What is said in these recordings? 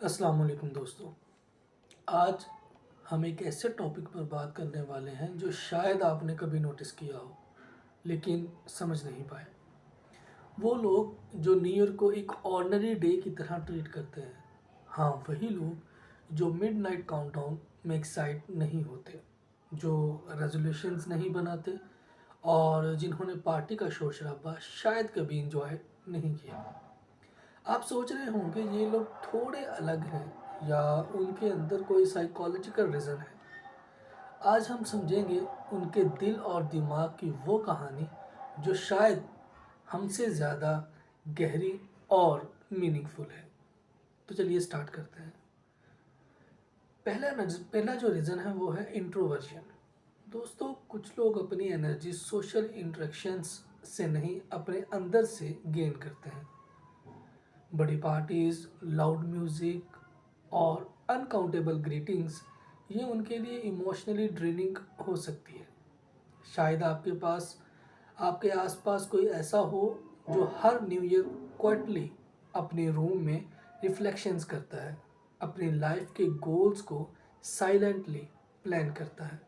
अस्सलाम वालेकुम दोस्तों। आज हम एक ऐसे टॉपिक पर बात करने वाले हैं जो शायद आपने कभी नोटिस किया हो लेकिन समझ नहीं पाए। वो लोग जो न्यू ईयर को एक ऑर्डिनरी डे की तरह ट्रीट करते हैं। हाँ, वही लोग जो मिडनाइट काउंटडाउन में एक्साइट नहीं होते, जो रेजोल्यूशंस नहीं बनाते और जिन्होंने पार्टी का शोर शराबा शायद कभी इंजॉय नहीं किया। आप सोच रहे होंगे ये लोग थोड़े अलग हैं या उनके अंदर कोई साइकोलॉजिकल रीज़न है। आज हम समझेंगे उनके दिल और दिमाग की वो कहानी जो शायद हमसे ज़्यादा गहरी और मीनिंगफुल है। तो चलिए स्टार्ट करते हैं। पहला जो रीज़न है वो है इंट्रोवर्जन। दोस्तों, कुछ लोग अपनी एनर्जी सोशल इंटरेक्शंस से नहीं, अपने अंदर से गेन करते हैं। बड़ी पार्टीज, लाउड म्यूजिक और अनकाउंटेबल ग्रीटिंग्स ये उनके लिए इमोशनली ड्रेनिंग हो सकती है। शायद आपके आसपास कोई ऐसा हो जो हर न्यू ईयर क्वाइटली अपने रूम में रिफ्लेक्शंस करता है, अपनी लाइफ के गोल्स को साइलेंटली प्लान करता है।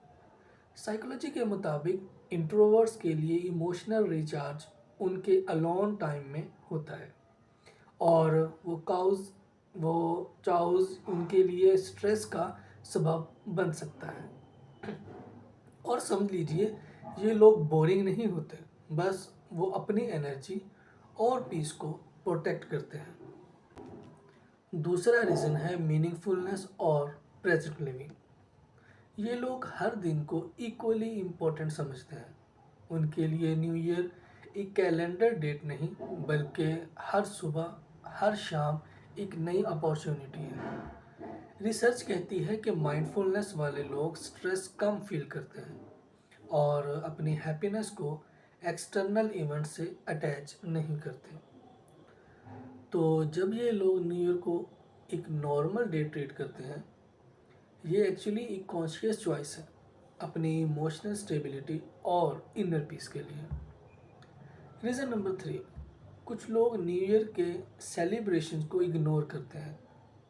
साइकोलॉजी के मुताबिक इंट्रोवर्ट्स के लिए इमोशनल रिचार्ज उनके अलोन टाइम में होता है और वो चाउज उनके लिए स्ट्रेस का सबब बन सकता है। और समझ लीजिए, ये लोग बोरिंग नहीं होते, बस वो अपनी एनर्जी और पीस को प्रोटेक्ट करते हैं। दूसरा रीज़न है मीनिंगफुलनेस और प्रेजेंट लिविंग। ये लोग हर दिन को इक्वली इम्पोर्टेंट समझते हैं। उनके लिए न्यू ईयर एक कैलेंडर डेट नहीं, बल्कि हर सुबह हर शाम एक नई अपॉर्चुनिटी है। रिसर्च कहती है कि माइंडफुलनेस वाले लोग स्ट्रेस कम फील करते हैं और अपनी हैप्पीनेस को एक्सटर्नल इवेंट से अटैच नहीं करते। तो जब ये लोग न्यू ईयर को एक नॉर्मल डे ट्रीट करते हैं, ये एक्चुअली एक कॉन्शियस चॉइस है अपनी इमोशनल स्टेबिलिटी और इनर पीस के लिए। रीज़न नंबर 3, कुछ लोग न्यू ईयर के सेलिब्रेशन को इग्नोर करते हैं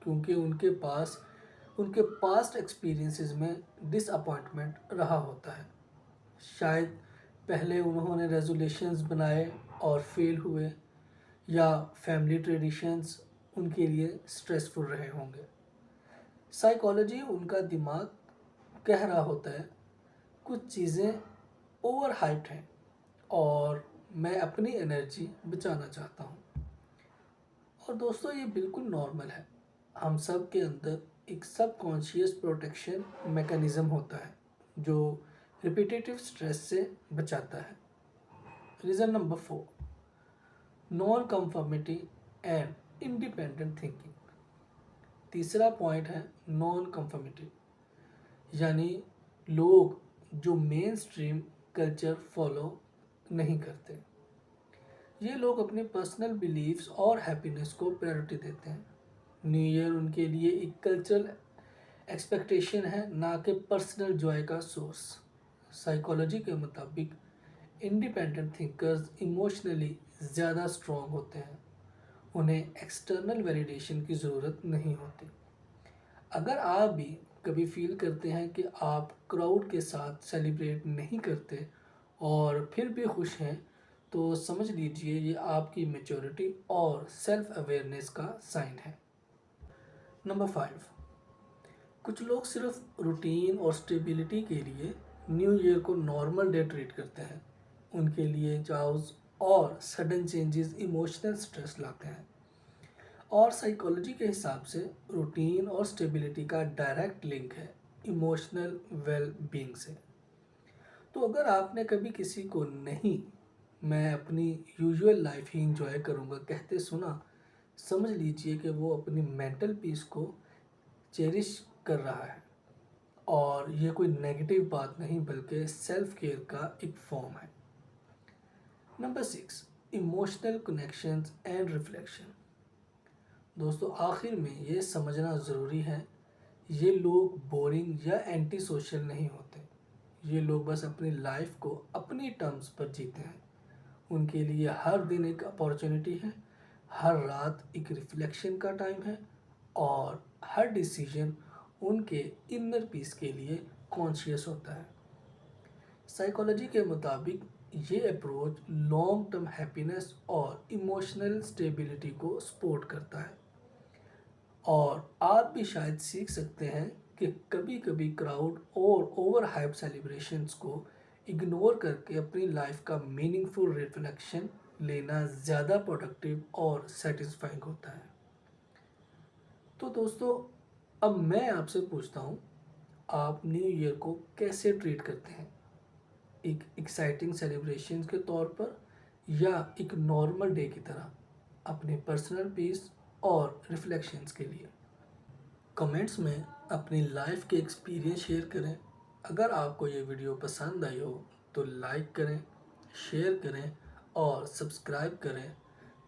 क्योंकि उनके पास्ट एक्सपीरियंसेस में डिसअपॉइंटमेंट रहा होता है। शायद पहले उन्होंने रेजोल्यूशंस बनाए और फेल हुए, या फैमिली ट्रेडिशंस उनके लिए स्ट्रेसफुल रहे होंगे। साइकोलॉजी उनका दिमाग कह रहा होता है कुछ चीज़ें ओवर हाइप्ड हैं और मैं अपनी एनर्जी बचाना चाहता हूँ। और दोस्तों, ये बिल्कुल नॉर्मल है। हम सब के अंदर एक सबकॉन्शियस प्रोटेक्शन मैकेनिज्म होता है जो रिपीटेटिव स्ट्रेस से बचाता है। Reason number 4, non conformity and independent thinking. तीसरा पॉइंट है नॉन कंफर्मिटी, यानी लोग जो मेन स्ट्रीम कल्चर फॉलो नहीं करते। ये लोग अपने पर्सनल बिलीव्स और हैप्पीनेस को प्रायोरिटी देते हैं। न्यू ईयर उनके लिए एक कल्चरल एक्सपेक्टेशन है, ना कि पर्सनल जॉय का सोर्स। साइकोलॉजी के मुताबिक इंडिपेंडेंट थिंकर्स इमोशनली ज़्यादा स्ट्रॉन्ग होते हैं। उन्हें एक्सटर्नल वैलिडेशन की ज़रूरत नहीं होती। अगर आप भी कभी फील करते हैं कि आप क्राउड के साथ सेलिब्रेट नहीं करते और फिर भी खुश हैं, तो समझ लीजिए ये आपकी मेच्योरिटी और सेल्फ अवेयरनेस का साइन है। नंबर 5, कुछ लोग सिर्फ रूटीन और स्टेबिलिटी के लिए न्यू ईयर को नॉर्मल डे ट्रीट करते हैं। उनके लिए चाउस और सडन चेंजेस इमोशनल स्ट्रेस लाते हैं। और साइकोलॉजी के हिसाब से रूटीन और स्टेबिलिटी का डायरेक्ट लिंक है इमोशनल वेल बीइंग से। तो अगर आपने कभी किसी को नहीं, मैं अपनी यूजुअल लाइफ ही इंजॉय करूँगा कहते सुना, समझ लीजिए कि वो अपनी मेंटल पीस को चेरिश कर रहा है और ये कोई नेगेटिव बात नहीं, बल्कि सेल्फ केयर का एक फॉर्म है। Number 6, emotional connections and reflection. दोस्तों, आखिर में ये समझना ज़रूरी है, ये लोग बोरिंग या एंटी सोशल नहीं होते। ये लोग बस अपनी लाइफ को अपनी टर्म्स पर जीते हैं। उनके लिए हर दिन एक अपॉर्चुनिटी है, हर रात एक रिफ्लेक्शन का टाइम है और हर डिसीजन उनके इनर पीस के लिए कॉन्शियस होता है। साइकोलॉजी के मुताबिक ये अप्रोच लॉन्ग टर्म हैप्पीनेस और इमोशनल स्टेबिलिटी को सपोर्ट करता है। और आप भी शायद सीख सकते हैं कि कभी कभी क्राउड और ओवर हाइप सेलिब्रेशंस को इग्नोर करके अपनी लाइफ का मीनिंगफुल रिफ्लेक्शन लेना ज़्यादा प्रोडक्टिव और सेटिस्फाइंग होता है। तो दोस्तों, अब मैं आपसे पूछता हूँ, आप न्यू ईयर को कैसे ट्रीट करते हैं? एक एक्साइटिंग सेलिब्रेशन के तौर पर या एक नॉर्मल डे की तरह अपने पर्सनल पीस और रिफ्लेक्शंस के लिए? कमेंट्स में अपनी लाइफ के एक्सपीरियंस शेयर करें। अगर आपको ये वीडियो पसंद आई हो तो लाइक करें, शेयर करें और सब्सक्राइब करें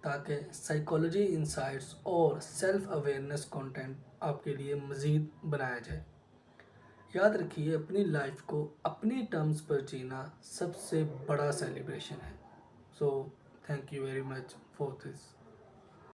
ताकि साइकोलॉजी इंसाइट्स और सेल्फ अवेयरनेस कंटेंट आपके लिए मज़ीद बनाया जाए। याद रखिए, अपनी लाइफ को अपनी टर्म्स पर जीना सबसे बड़ा सेलिब्रेशन है। So thank you very much for this.